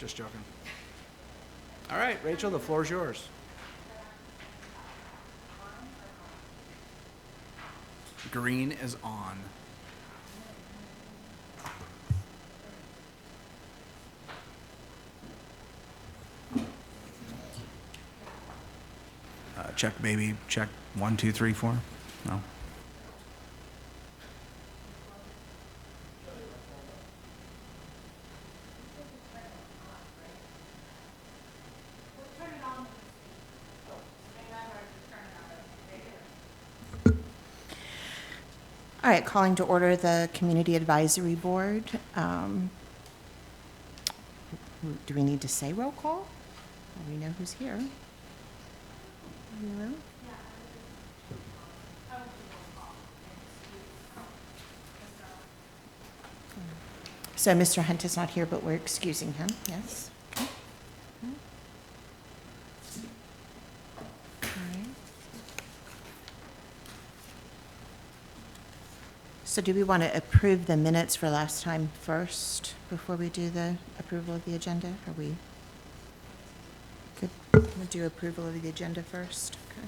Just joking. All right, Rachel, the floor is yours. Green is on. Check, baby. Check 1, 2, 3, 4. No. All right, calling to order the Community Advisory Board. Do we need to say roll call? We know who's here. No? So Mr. Hunt is not here, but we're excusing him, yes? Okay. All right. So do we want to approve the minutes for last time first before we do the approval of the agenda? Are we good? We'll do approval of the agenda first. Okay.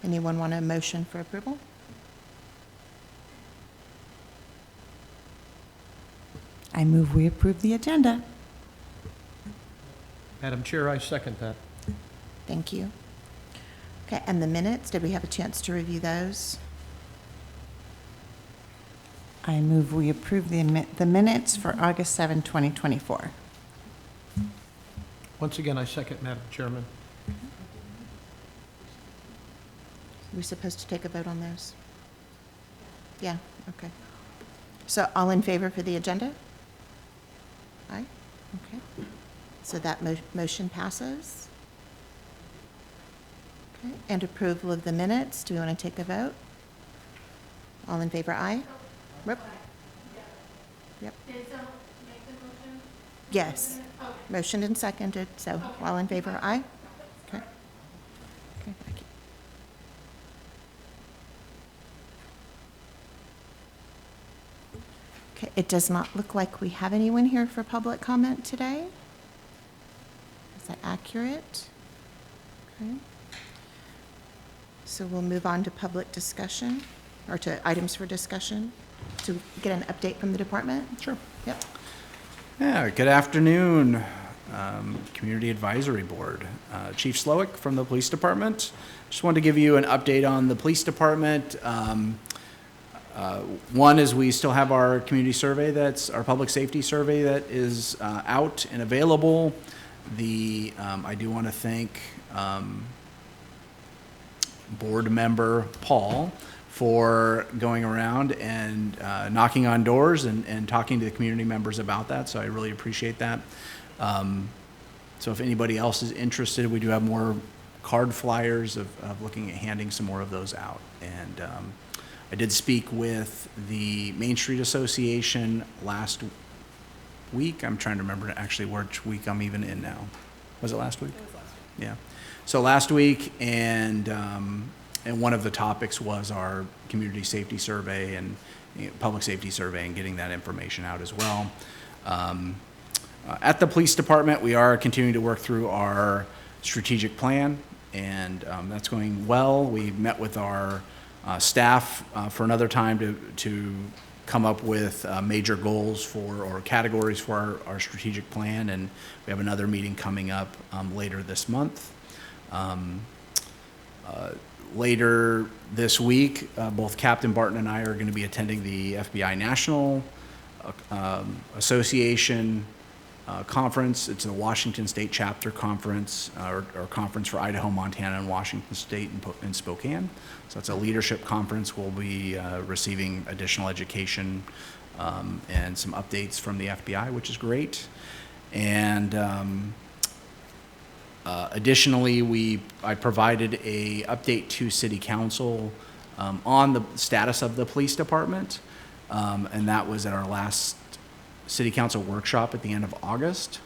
Anyone want a motion for approval? I move we approve the agenda. Madam Chair, I second that. Thank you. Okay, and the minutes, did we have a chance to review those? I move we approve the minutes for August 7, 2024. Once again, I second, Madam Chairman. Are we supposed to take a vote on those? Yeah, okay. So all in favor for the agenda? Aye, okay. So that motion passes. Okay, and approval of the minutes, do we want to take a vote? All in favor, aye? Yep. Yep. Did someone make the motion? Yes. Okay. Motioned and seconded, so all in favor, aye? Okay. Okay, thank you. Okay, it does not look like we have anyone here for public comment today. Is that accurate? Okay. So we'll move on to public discussion, or to items for discussion, to get an update from the department. Sure. Yep. Yeah, good afternoon, Community Advisory Board. Chief Slowick from the Police Department. Just wanted to give you an update on the Police Department. One is we still have our community survey, that's our public safety survey that is out and available. I do want to thank board member Paul for going around and knocking on doors and talking to the community members about that, so I really appreciate that. So if anybody else is interested, we do have more card flyers of looking at handing some more of those out. And I did speak with the Main Street Association last week. I'm trying to remember actually which week I'm even in now. Was it last week? It was last week. Yeah. So last week, and one of the topics was our community safety survey and public safety survey, and getting that information out as well. At the police department, we are continuing to work through our strategic plan, and that's going well. We met with our staff for another time to come up with major goals or categories for our strategic plan, and we have another meeting coming up later this month. Later this week, both Captain Barton and I are going to be attending the FBI National Association conference. It's a Washington State Chapter conference, or conference for Idaho, Montana, and Washington State in Spokane. So it's a leadership conference. We'll be receiving additional education and some updates from the FBI, which is great. And additionally, I provided a update to City Council on the status of the police department, and that was at our last City Council workshop at the end of August.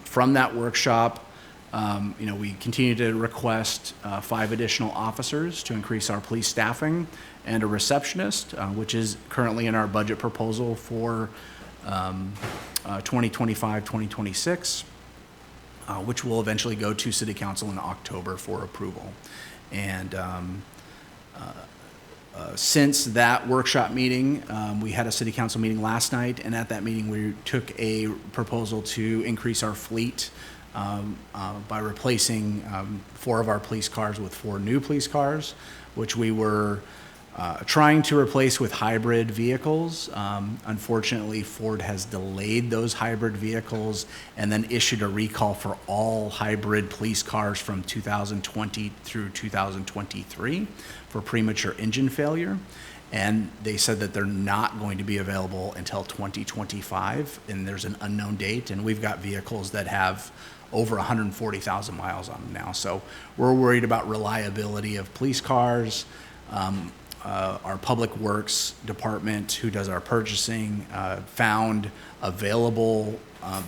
From that workshop, we continue to request 5 additional officers to increase our police staffing, and a receptionist, which is currently in our budget proposal for 2025, 2026, which will eventually go to City Council in October for approval. And since that workshop meeting, we had a City Council meeting last night, and at that meeting, we took a proposal to increase our fleet by replacing 4 of our police cars with 4 new police cars, which we were trying to replace with hybrid vehicles. Unfortunately, Ford has delayed those hybrid vehicles and then issued a recall for all hybrid police cars from 2020 through 2023 for premature engine failure. And they said that they're not going to be available until 2025, and there's an unknown date. And we've got vehicles that have over 140,000 miles on them now. So we're worried about reliability of police cars. Our Public Works Department, who does our purchasing, found available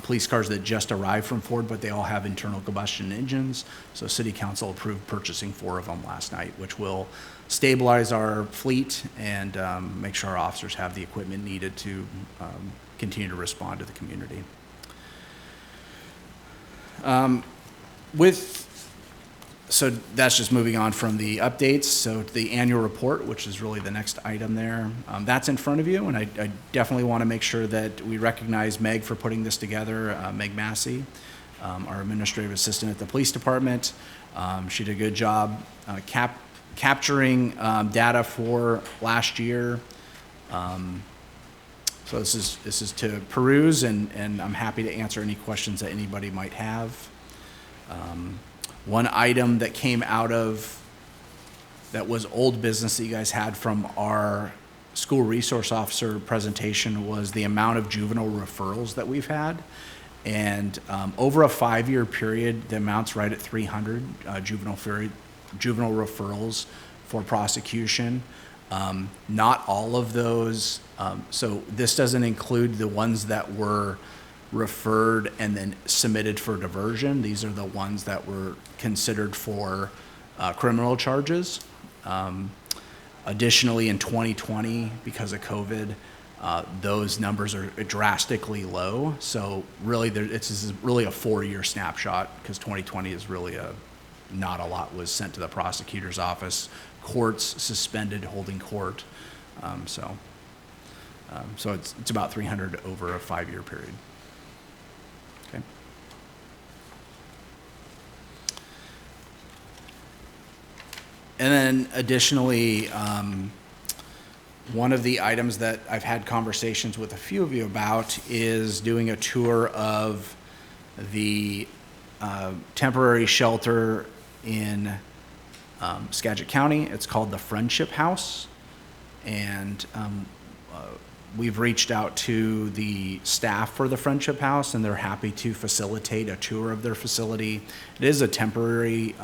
police cars that just arrived from Ford, but they all have internal combustion engines. So City Council approved purchasing 4 of them last night, which will stabilize our fleet and make sure our officers have the equipment needed to continue to respond to the community. So that's just moving on from the updates. So the annual report, which is really the next item there, that's in front of you. And I definitely want to make sure that we recognize Meg for putting this together, Meg Massey, our administrative assistant at the police department. She did a good job capturing data for last year. So this is to peruse, and I'm happy to answer any questions that anybody might have. One item that came out of, that was old business that you guys had from our school resource officer presentation, was the amount of juvenile referrals that we've had. And over a 5-year period, the amount's right at 300 juvenile referrals for prosecution. Not all of those, so this doesn't include the ones that were referred and then submitted for diversion. These are the ones that were considered for criminal charges. Additionally, in 2020, because of COVID, those numbers are drastically low. So really, this is really a 4-year snapshot, because 2020 is really not a lot was sent to the prosecutor's office. Courts suspended holding court. So it's about 300 over a 5-year period. Okay. And then additionally, one of the items that I've had conversations with a few of you about is doing a tour of the temporary shelter in Skagit County. It's called the Friendship House. And we've reached out to the staff for the Friendship House, and they're happy to facilitate a tour of their facility. It is a temporary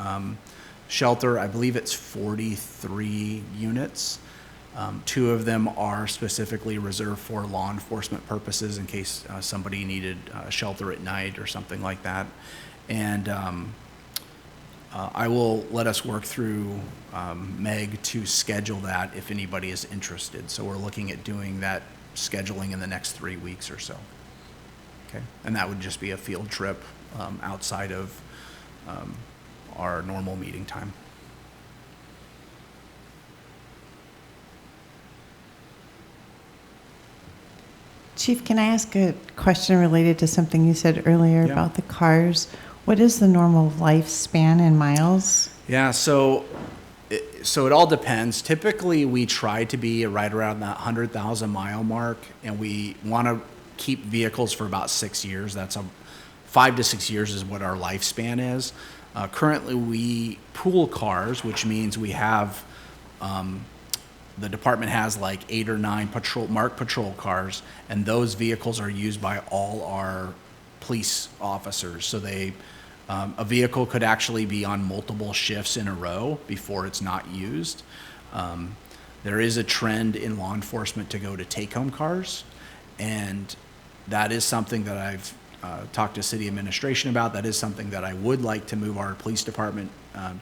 shelter. I believe it's 43 units. 2 of them are specifically reserved for law enforcement purposes in case somebody needed shelter at night or something like that. And I will let us work through Meg to schedule that if anybody is interested. So we're looking at doing that scheduling in the next 3 weeks or so. Okay, and that would just be a field trip outside of our normal meeting time. Chief, can I ask a question related to something you said earlier Yeah. about the cars? What is the normal lifespan in miles? Yeah, so it all depends. Typically, we try to be right around that 100,000 mile mark, and we want to keep vehicles for about 6 years. That's 5 to 6 years is what our lifespan is. Currently, we pool cars, which means we have the department has like 8 or 9 marked patrol cars, and those vehicles are used by all our police officers. So a vehicle could actually be on multiple shifts in a row before it's not used. There is a trend in law enforcement to go to take-home cars, and that is something that I've talked to city administration about. That is something that I would like to move our police department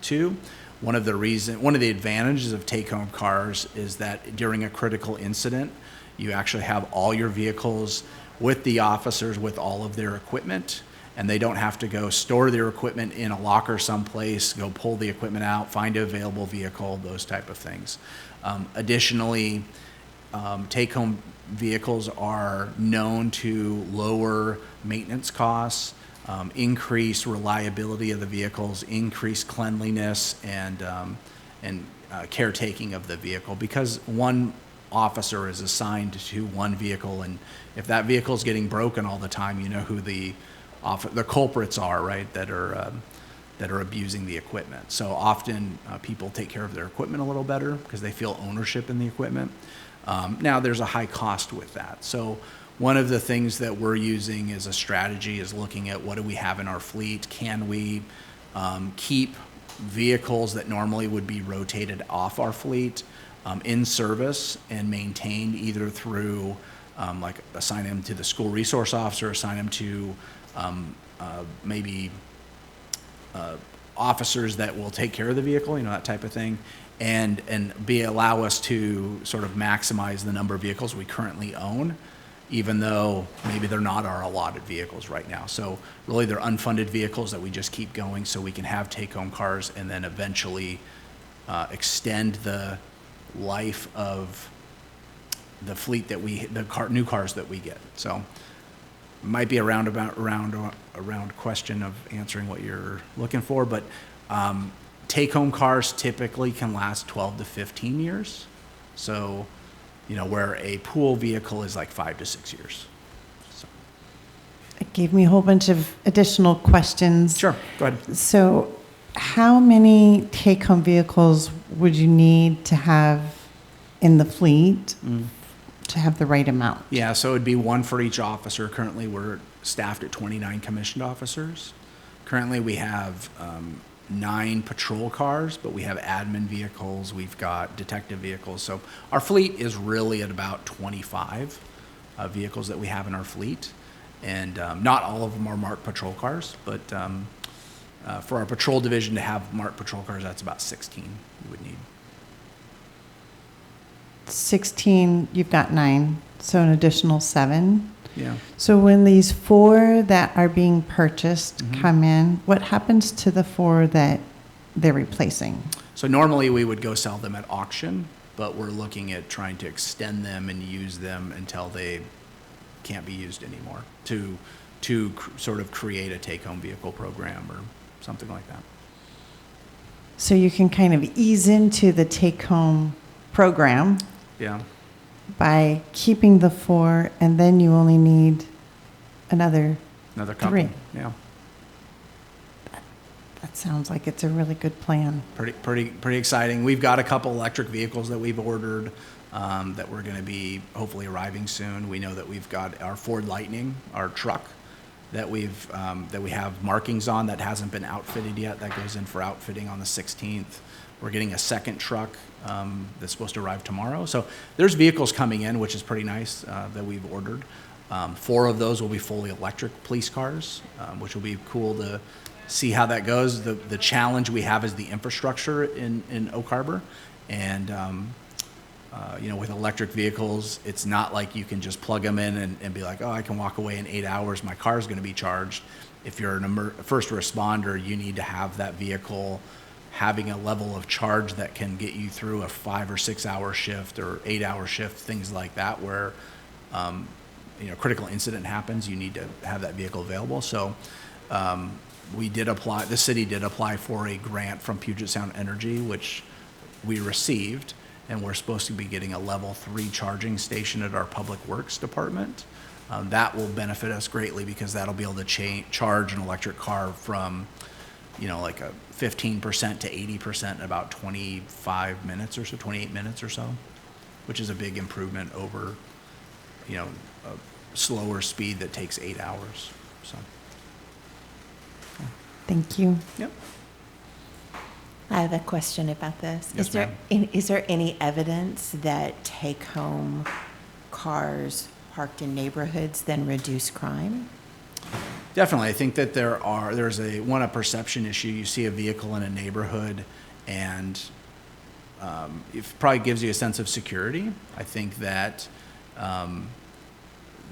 to. One of the advantages of take-home cars is that during a critical incident, you actually have all your vehicles with the officers with all of their equipment, and they don't have to go store their equipment in a locker someplace, go pull the equipment out, find an available vehicle, those type of things. Additionally, take-home vehicles are known to lower maintenance costs, increase reliability of the vehicles, increase cleanliness, and caretaking of the vehicle, because one officer is assigned to one vehicle, and if that vehicle is getting broken all the time, you know who the culprits are, right, that are abusing the equipment. So often people take care of their equipment a little better because they feel ownership in the equipment. Now there's a high cost with that. So one of the things that we're using as a strategy is looking at what do we have in our fleet? Can we keep vehicles that normally would be rotated off our fleet in service and maintained either through like assign them to the school resource officer, assign them to maybe officers that will take care of the vehicle, you know, that type of thing, and allow us to sort of maximize the number of vehicles we currently own, even though maybe they're not our allotted vehicles right now. So really they're unfunded vehicles that we just keep going so we can have take-home cars and then eventually extend the life of the fleet that new cars that we get. So might be a round question of answering what you're looking for, but take-home cars typically can last 12 to 15 years. So, you know, where a pool vehicle is like 5 to 6 years. So. It gave me a whole bunch of additional questions. Sure, go ahead. So how many take-home vehicles would you need to have in the fleet to have the right amount? Yeah, so it'd be one for each officer. Currently, we're staffed at 29 commissioned officers. Currently, we have 9 patrol cars, but we have admin vehicles, we've got detective vehicles. So our fleet is really at about 25 vehicles that we have in our fleet. And not all of them are marked patrol cars, but for our patrol division to have marked patrol cars, that's about 16 we would need. 16, you've got 9, so an additional 7. Yeah. So when these 4 that are being purchased come in, what happens to the 4 that they're replacing? So normally we would go sell them at auction, but we're looking at trying to extend them and use them until they can't be used anymore to sort of create a take-home vehicle program or something like that. So you can kind of ease into the take-home program Yeah. by keeping the 4, and then you only need another. Another couple. 3. Yeah. That sounds like it's a really good plan. Pretty exciting. We've got a couple electric vehicles that we've ordered that we're going to be hopefully arriving soon. We know that we've got our Ford Lightning, our truck, that we have markings on that hasn't been outfitted yet. That goes in for outfitting on the 16th. We're getting a second truck that's supposed to arrive tomorrow. So there's vehicles coming in, which is pretty nice, that we've ordered. 4 of those will be fully electric police cars, which will be cool to see how that goes. The challenge we have is the infrastructure in Oak Harbor. And, you know, with electric vehicles, it's not like you can just plug them in and be like, oh, I can walk away in 8 hours. My car's going to be charged. If you're a first responder, you need to have that vehicle having a level of charge that can get you through a 5 or 6 hour shift or 8 hour shift, things like that, where, you know, critical incident happens, you need to have that vehicle available. So the city did apply for a grant from Puget Sound Energy, which we received, and we're supposed to be getting a level 3 charging station at our Public Works Department. That will benefit us greatly because that'll be able to charge an electric car from, you know, like a 15% to 80% in about 25 minutes or so, 28 minutes or so, which is a big improvement over, you know, a slower speed that takes 8 hours. So. Thank you. Yep. I have a question about this. Yes, Is there any evidence that take-home cars parked in neighborhoods then reduce crime? Definitely. I think that there's a perception issue. You see a vehicle in a neighborhood and it probably gives you a sense of security. I think that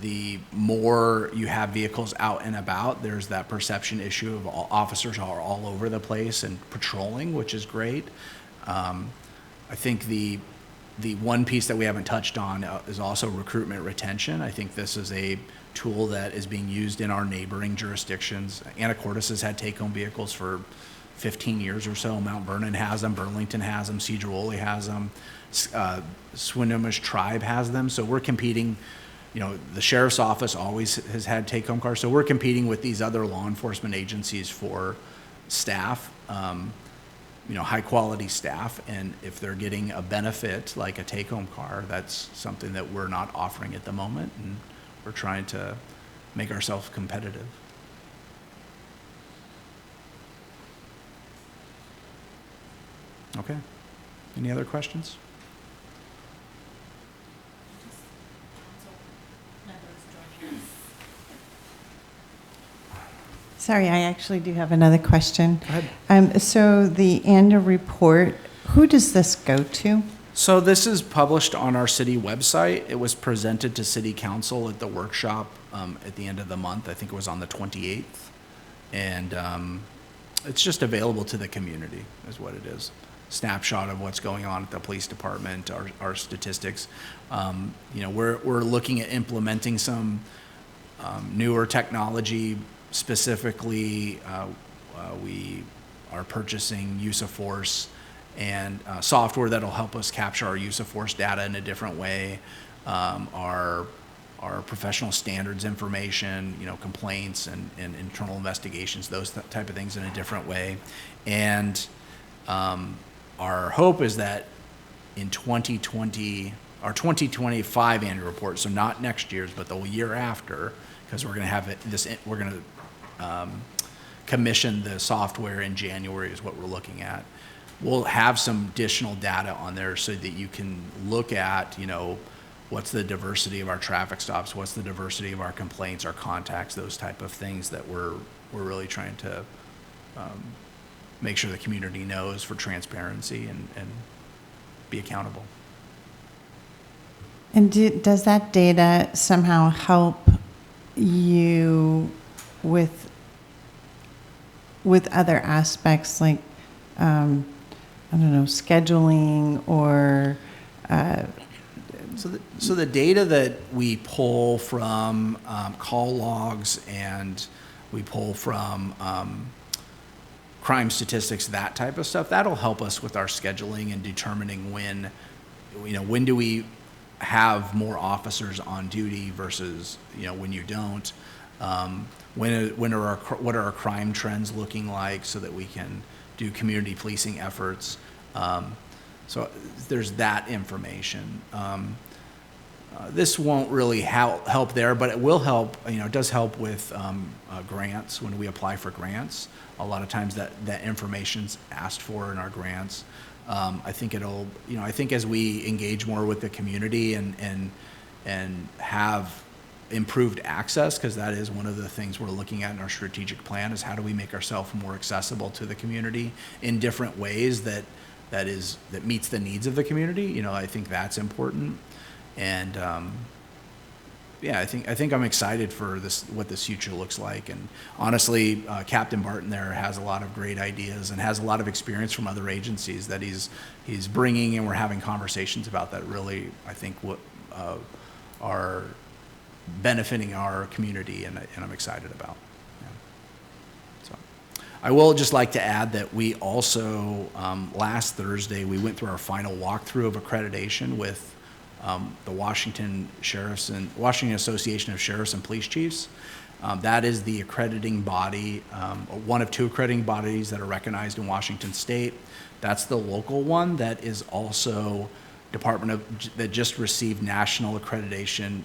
the more you have vehicles out and about, there's that perception issue of officers are all over the place and patrolling, which is great. I think the one piece that we haven't touched on is also recruitment retention. I think this is a tool that is being used in our neighboring jurisdictions. Anacortes has had take-home vehicles for 15 years or so. Mount Vernon has them. Burlington has them. Cedar-Woolley has them. Swinomish Tribe has them. So we're competing. You know, the sheriff's office always has had take-home cars. So we're competing with these other law enforcement agencies for staff. You know, high quality staff, and if they're getting a benefit like a take-home car, that's something that we're not offering at the moment, and we're trying to make ourselves competitive. Okay. Any other questions? Sorry, I actually do have another question. Go ahead. So the annual report, who does this go to? So this is published on our city website. It was presented to city council at the workshop at the end of the month. I think it was on the 28th. And it's just available to the community is what it is. Snapshot of what's going on at the police department, our statistics. You know, we're looking at implementing some newer technology. Specifically, we are purchasing use of force and software that'll help us capture our use of force data in a different way. Our professional standards information, you know, complaints and internal investigations, those type of things in a different way. And our hope is that in 2020, our 2025 annual report, so not next year's, but the year after, because we're going to have we're going to commission the software in January is what we're looking at. We'll have some additional data on there so that you can look at, you know, what's the diversity of our traffic stops, what's the diversity of our complaints, our contacts, those type of things that we're really trying to make sure the community knows for transparency and be accountable. And does that data somehow help you with other aspects like, I don't know, scheduling or... So the data that we pull from call logs and we pull from crime statistics, that type of stuff, that'll help us with our scheduling and determining when, you know, when do we have more officers on duty versus, you know, when you don't. What are our crime trends looking like so that we can do community policing efforts. So there's that information. This won't really help there, but it will help, you know, it does help with grants when we apply for grants. A lot of times that information's asked for in our grants. I think it'll, you know, I think as we engage more with the community and have improved access, because that is one of the things we're looking at in our strategic plan, is how do we make ourselves more accessible to the community in different ways that meets the needs of the community. You know, I think that's important. And yeah, I think I'm excited for this, what this future looks like. And honestly, Captain Barton there has a lot of great ideas and has a lot of experience from other agencies that he's bringing, and we're having conversations about that really, I think, what are benefiting our community, and I'm excited about. Yeah. So I will just like to add that we also, last Thursday, we went through our final walkthrough of accreditation with the Washington Association of Sheriffs and Police Chiefs. That is the accrediting body, one of two accrediting bodies that are recognized in Washington State. That's the local one that is also that just received national accreditation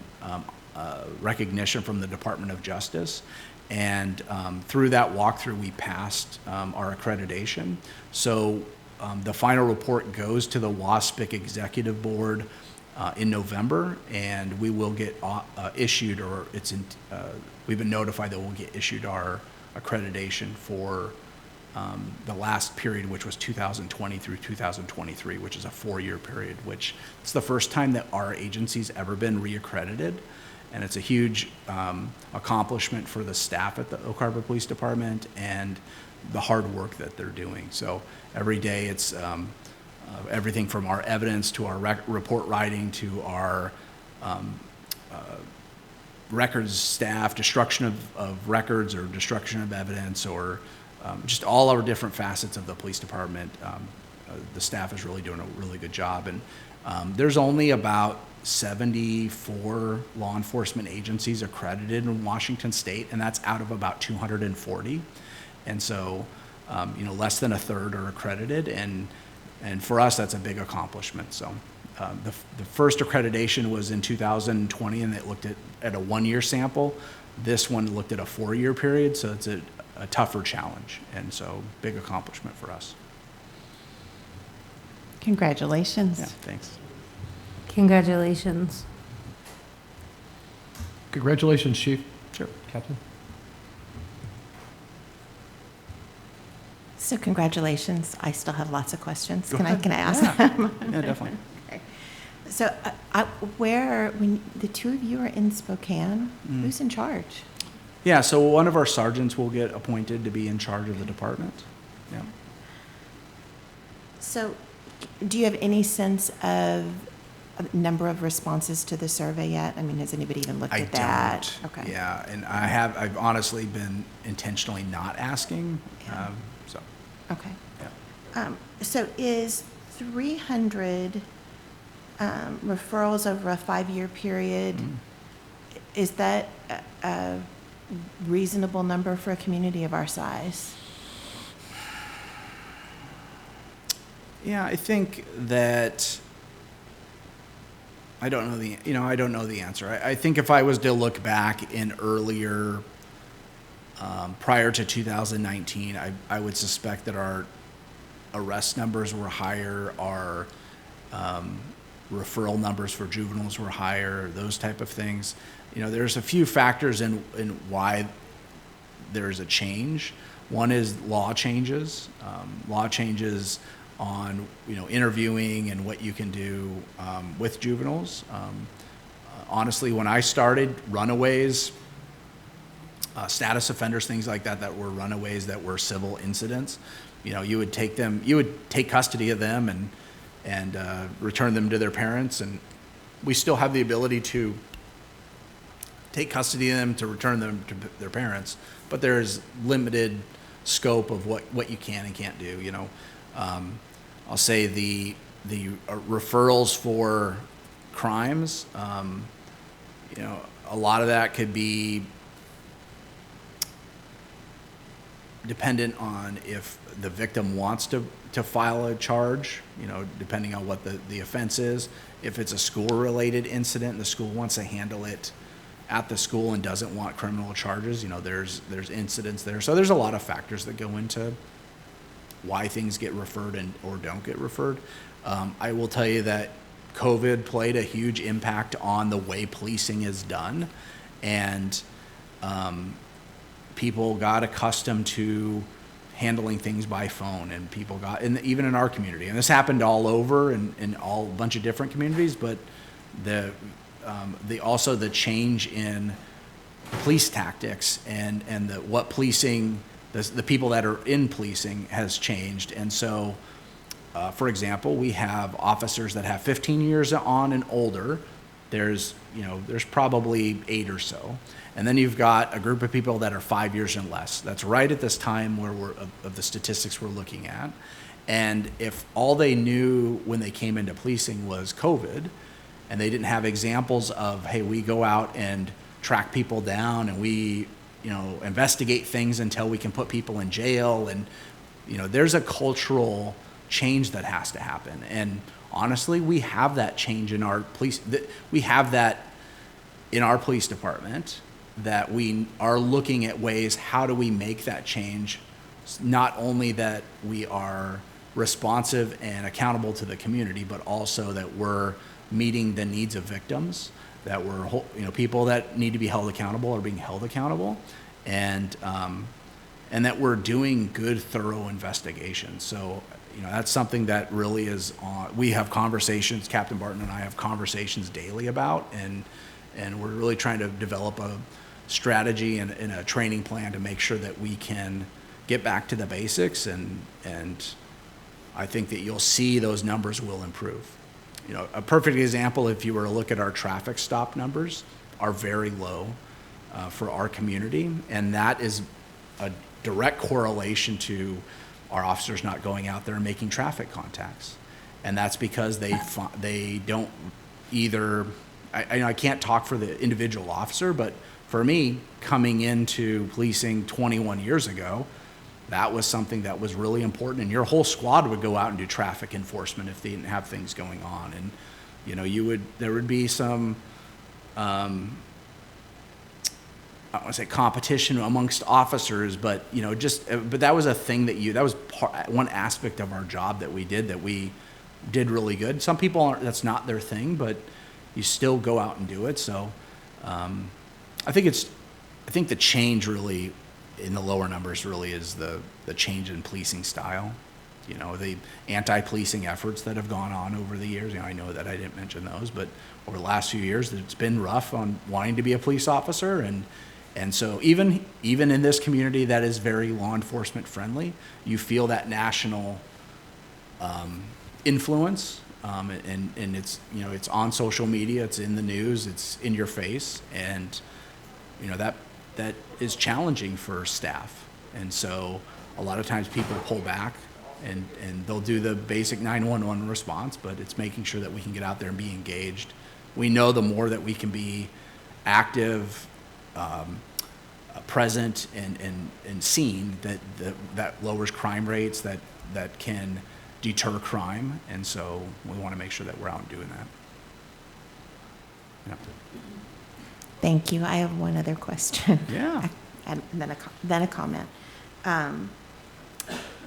recognition from the Department of Justice. And through that walkthrough, we passed our accreditation. So the final report goes to the WASPIC Executive Board in November, and we will get issued, or we've been notified that we'll get issued our accreditation for the last period, which was 2020 through 2023, which is a 4-year period, which it's the first time that our agency's ever been reaccredited. And it's a huge accomplishment for the staff at the Oak Harbor Police Department and the hard work that they're doing. So every day it's everything from our evidence to our report writing to our records staff, destruction of records or destruction of evidence, or just all our different facets of the police department. The staff is really doing a really good job. And there's only about 74 law enforcement agencies accredited in Washington State, and that's out of about 240. And so, less than a third are accredited, and for us, that's a big accomplishment. So, the first accreditation was in 2020, and it looked at a 1-year sample. This one looked at a 4-year period, so it's a tougher challenge, and so big accomplishment for us. Congratulations. Yeah, thanks. Congratulations. Congratulations, Chief. Sure. Captain. So congratulations. I still have lots of questions. Go Can ahead. I ask Yeah. them? Yeah, definitely. Okay. So when the two of you are in Spokane, who's in charge? Yeah, so one of our sergeants will get appointed to be in charge of the department. Yeah. So do you have any sense of a number of responses to the survey yet? I mean, has anybody even looked at that? don't. Okay. Yeah, and I've honestly been intentionally not asking, Yeah. so, Okay. yeah. So is 300 referrals over a 5-year period, is that a reasonable number for a community of our size? Yeah, I think that I don't know the answer. I think if I was to look back in earlier, prior to 2019, I would suspect that our arrest numbers were higher, our referral numbers for juveniles were higher, those type of things. There's a few factors in why there's a change. One is law changes on interviewing and what you can do with juveniles. Honestly, when I started, runaways, status offenders, things like that were runaways that were civil incidents, you would take custody of them and return them to their parents, and we still have the ability to take custody of them to return them to their parents, but there's limited scope of what you can and can't do. I'll say the referrals for crimes, a lot of that could be dependent on if the victim wants to file a charge, depending on what the offense is. If it's a school-related incident, the school wants to handle it at the school and doesn't want criminal charges, there's incidents there. So there's a lot of factors that go into why things get referred or don't get referred. I will tell you that COVID played a huge impact on the way policing is done, and people got accustomed to handling things by phone, and people and even in our community, and this happened all over in all a bunch of different communities, but also the change in police tactics and what policing, the people that are in policing has changed. And so, for example, we have officers that have 15 years on and older. There's probably 8 or so. And then you've got a group of people that are 5 years and less. That's right at this time where of the statistics we're looking at. And if all they knew when they came into policing was COVID, and they didn't have examples of, hey, we go out and track people down and we, investigate things until we can put people in jail, and, there's a cultural change that has to happen. And honestly, we have that change in our police. We have that in our police department, that we are looking at ways, how do we make that change? Not only that we are responsive and accountable to the community, but also that we're meeting the needs of victims, that we're, people that need to be held accountable are being held accountable, and that we're doing good, thorough investigations. So, that's something that really is on. We have conversations, Captain Barton and I have conversations daily about, And we're really trying to develop a strategy and a training plan to make sure that we can get back to the basics, and I think that you'll see those numbers will improve. You know, a perfect example, if you were to look at our traffic stop numbers, are very low for our community, and that is a direct correlation to our officers not going out there and making traffic contacts. And that's because they don't either, I can't talk for the individual officer, but for me, coming into policing 21 years ago, that was something that was really important, and your whole squad would go out and do traffic enforcement if they didn't have things going on. And, you know, there would be some, I don't want to say competition amongst officers, but, you know, but that was a thing that was one aspect of our job that we did really good. Some people that's not their thing, but you still go out and do it. So, I think the change really in the lower numbers really is the change in policing style. You know, the anti-policing efforts that have gone on over the years. You know, I know that I didn't mention those, but over the last few years, it's been rough on wanting to be a police officer. And so even in this community that is very law enforcement friendly, you feel that national influence. And it's, you know, it's on social media, it's in the news, it's in your face. And, you know, that is challenging for staff. And so a lot of times people pull back and they'll do the basic 911 response, but it's making sure that we can get out there and be engaged. We know the more that we can be active, present, and seen, that lowers crime rates, that can deter crime. And so we want to make sure that we're out doing that. Yeah. Thank you. I have one other question. Yeah. And then a comment.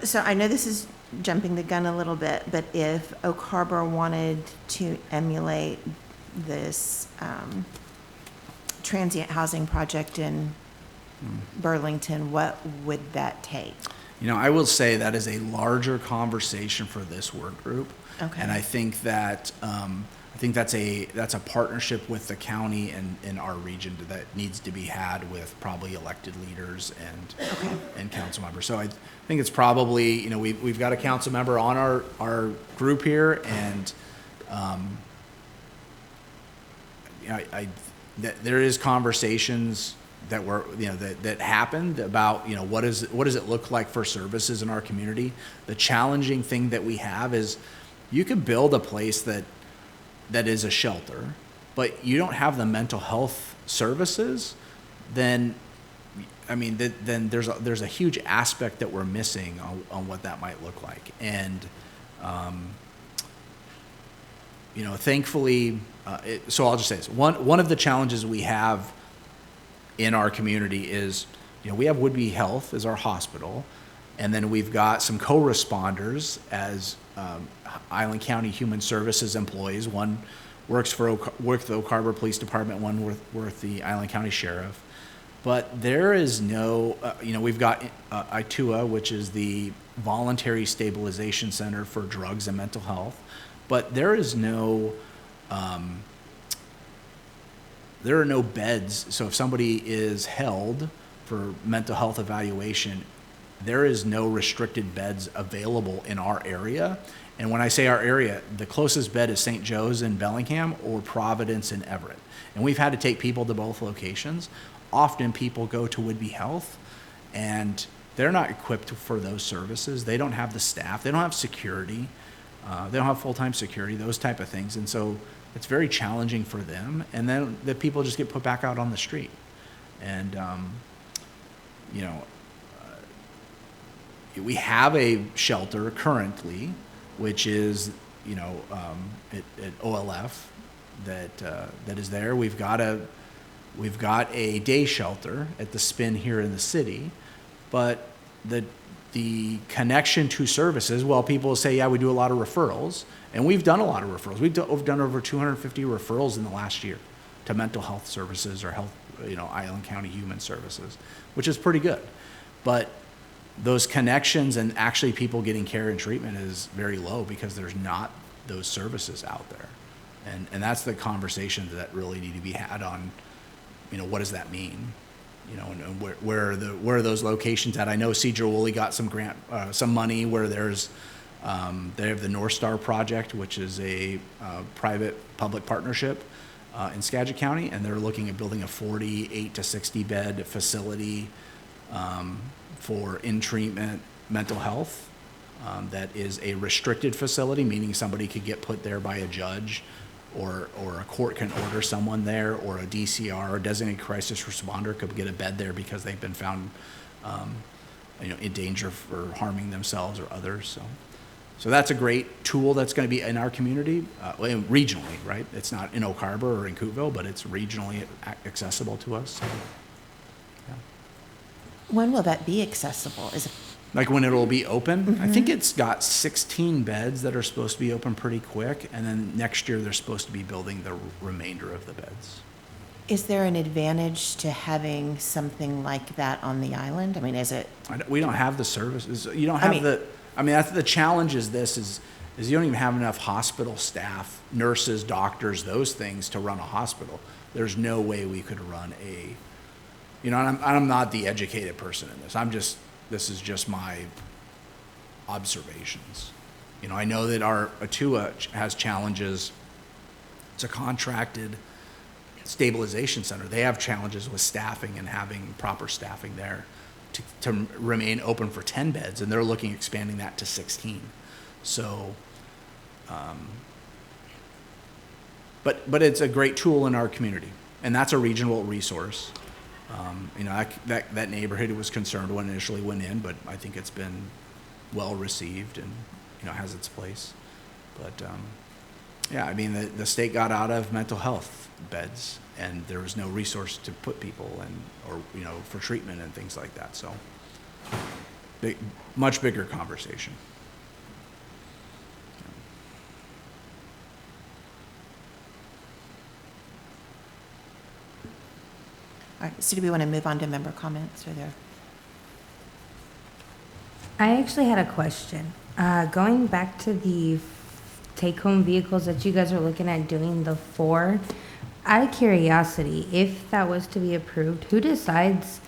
So I know this is jumping the gun a little bit, but if Oak Harbor wanted to emulate this transient housing project in Burlington, what would that take? You know, I will say that is a larger conversation for this work group. Okay. And I think that that's a partnership with the county and our region that needs to be had with probably elected leaders and council members. So I think it's probably, you know, we've got a council member on our group here, and you know, there is conversations that were, you know, that happened about, you know, what does it look like for services in our community. The challenging thing that we have is you can build a place that is a shelter, but you don't have the mental health services, then there's a huge aspect that we're missing on what that might look like. And you know, thankfully, so I'll just say this. One of the challenges we have in our community is, you know, we have Woodby Health as our hospital, and then we've got some co-responders as Island County Human Services employees. One works the Oak Harbor Police Department, one works the Island County Sheriff. But there is no, you know, we've got ITUA, which is the Voluntary Stabilization Center for Drugs and Mental Health, but there is no, there are no beds. So if somebody is held for mental health evaluation, there is no restricted beds available in our area. And when I say our area, the closest bed is St. Joe's in Bellingham or Providence in Everett. And we've had to take people to both locations. Often people go to Woodby Health and they're not equipped for those services. They don't have the staff. They don't have security. They don't have full-time security, those type of things. And so it's very challenging for them. And then the people just get put back out on the street. And, you know, we have a shelter currently, which is, you know, at OLF that is there. We've got a day shelter at the Spin here in the city, but the connection to services, well, people say, yeah, we do a lot of referrals, and we've done a lot of referrals. We've done over 250 referrals in the last year to mental health services or health, you know, Island County Human Services, which is pretty good. But those connections and actually people getting care and treatment is very low because there's not those services out there. And that's the conversations that really need to be had on, what does that mean? And where are those locations at? I know Cedar Woolley got some grant, some money where there's, they have the North Star Project, which is a private-public partnership in Skagit County, and they're looking at building a 48 to 60 bed facility for in-treatment mental health. That is a restricted facility, meaning somebody could get put there by a judge, or a court can order someone there, or a DCR, or designated crisis responder, could get a bed there because they've been found, in danger for harming themselves or others. So that's a great tool that's going to be in our community, regionally, right? It's not in Oak Harbor or in Cookeville, but it's regionally accessible to us. So, yeah. When will that be accessible? Is it, Like when it'll be open, I think it's got 16 beds that are supposed to be open pretty quick, and then next year they're supposed to be building the remainder of the beds. is there an advantage to having something like that on the island? I mean, is it, We don't have the services. You don't I have mean- that's the challenge is you don't even have enough hospital staff, nurses, doctors, those things to run a hospital. There's no way we could run and I'm not the educated person in this. This is just my observations. I know that our Atua has challenges. It's a contracted stabilization center. They have challenges with staffing and having proper staffing there to remain open for 10 beds, and they're looking at expanding that to 16. So, but it's a great tool in our community, and that's a regional resource. That neighborhood was concerned when it initially went in, but I think it's been well received and, has its place. But, the state got out of mental health beds, and there was no resource to put people or for treatment and things like that. So, much bigger conversation. all right, so do we want to move on to member comments, or there? I actually had a question. Going back to the take-home vehicles that you guys are looking at doing, the 4, out of curiosity, if that was to be approved, who decides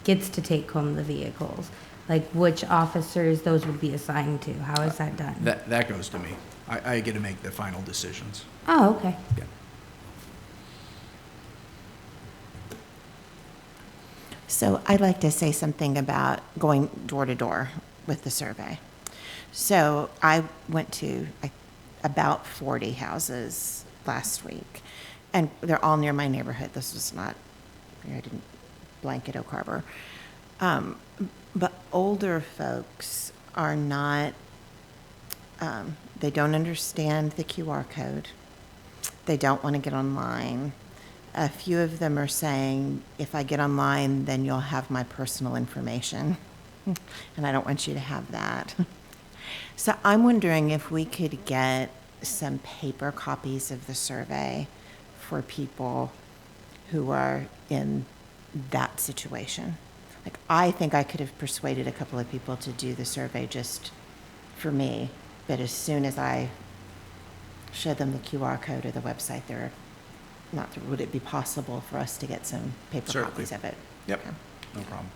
gets to take home the vehicles? Like which officers those would be assigned to? How is that done? That goes to me. I get to make the final decisions. Oh, okay. Yeah. So I'd like to say something about going door to door with the survey. So I went to about 40 houses last week, and they're all near my neighborhood. This was not, I didn't blanket Oak Harbor. But older folks are not, they don't understand the QR code. They don't want to get online. A few of them are saying, if I get online, then you'll have my personal information. And I don't want you to have that. So I'm wondering if we could get some paper copies of the survey for people who are in that situation. Like, I think I could have persuaded a couple of people to do the survey just for me, but as soon as I showed them the QR code or the website, would it be possible for us to get some paper Certainly. copies of it? Yep, Okay. no problem.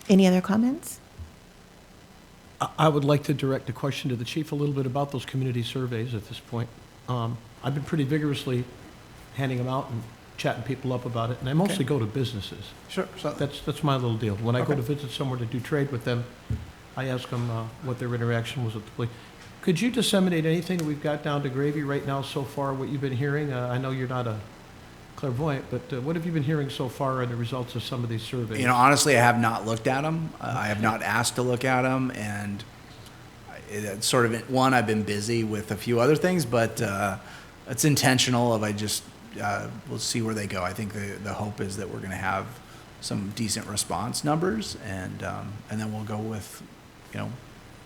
Any other comments? I would like to direct a question to the chief a little bit about those community surveys at this point. I've been pretty vigorously handing them out and chatting people up about it, and I mostly go to businesses. Sure. So That's my little deal. When I go Okay. to visit somewhere to do trade with them, I ask them what their interaction was with the police. Could you disseminate anything that we've got down to gravy right now so far, what you've been hearing? I know you're not a clairvoyant, but what have you been hearing so far on the results of some of these surveys? honestly, I have not looked at them. I have not asked to look at them, and it's sort of one. I've been busy with a few other things, but it's intentional. We'll see where they go. I think the hope is that we're going to have some decent response numbers, and then we'll go with,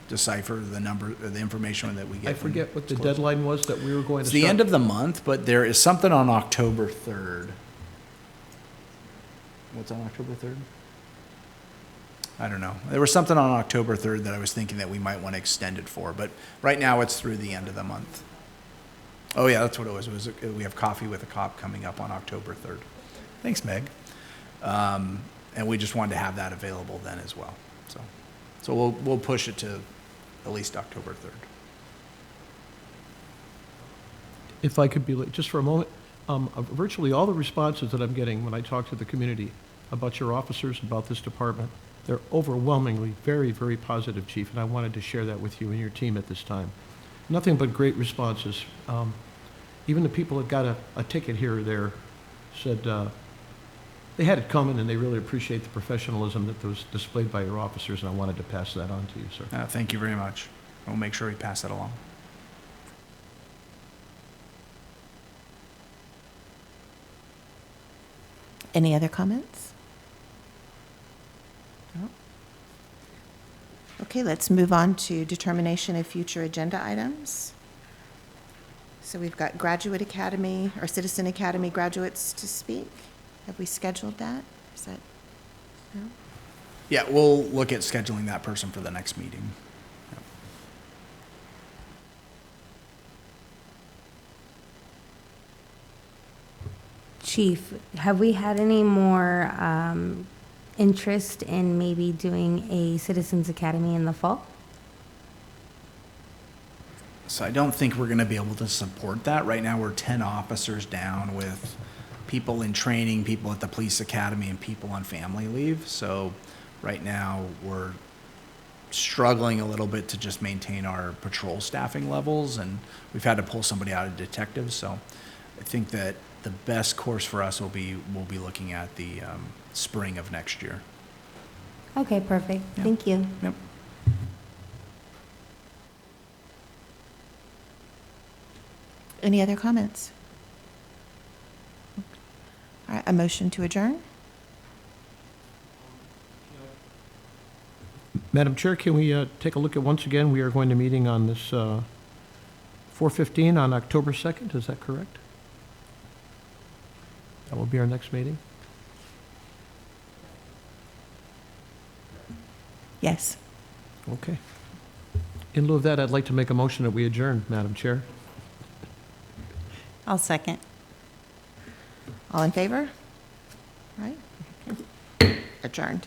decipher the information that we get. I forget what the It's close. deadline was that we were going to It's start. the end of the month, but there is something on October 3rd. What's on October 3rd? I don't know. There was something on October 3rd that I was thinking that we might want to extend it for, but right now it's through the end of the month. Oh, yeah, that's what it was. We have Coffee with a Cop coming up on October 3rd. Thanks, Meg. And we just wanted to have that available then as well. So we'll push it to at least October 3rd. If I could be, just for a moment, virtually all the responses that I'm getting when I talk to the community about your officers, about this department, they're overwhelmingly very, very positive, Chief, and I wanted to share that with you and your team at this time. Nothing but great responses. Even the people that got a ticket here or there said they had it coming and they really appreciate the professionalism that was displayed by your officers, and I wanted to pass that on to you, sir. Thank you very much. We'll make sure we pass that along. Any other comments? No? Okay, let's move on to determination of future agenda items. So we've got Graduate Academy, or Citizen Academy graduates to speak. Have we scheduled that? Is that, no? Yeah, we'll look at scheduling that person for the next meeting. Chief, have we had any more interest in maybe doing a Citizens Academy in the fall? So I don't think we're going to be able to support that. Right now, we're 10 officers down with people in training, people at the police academy, and people on family leave. So right now, we're struggling a little bit to just maintain our patrol staffing levels, and we've had to pull somebody out of detectives. So I think that the best course for us will be looking at the spring of next year. Okay, perfect. Yeah. Thank you. Yep. Any other comments? All right, a motion to adjourn? Madam Chair, can we take a look at, once again, we are going to meeting on this 4:15 on October 2nd, is that correct? That will be our next meeting? Yes. Okay. In lieu of that, I'd like to make a motion that we adjourn, Madam Chair. I'll second. All in favor? All right. Adjourned.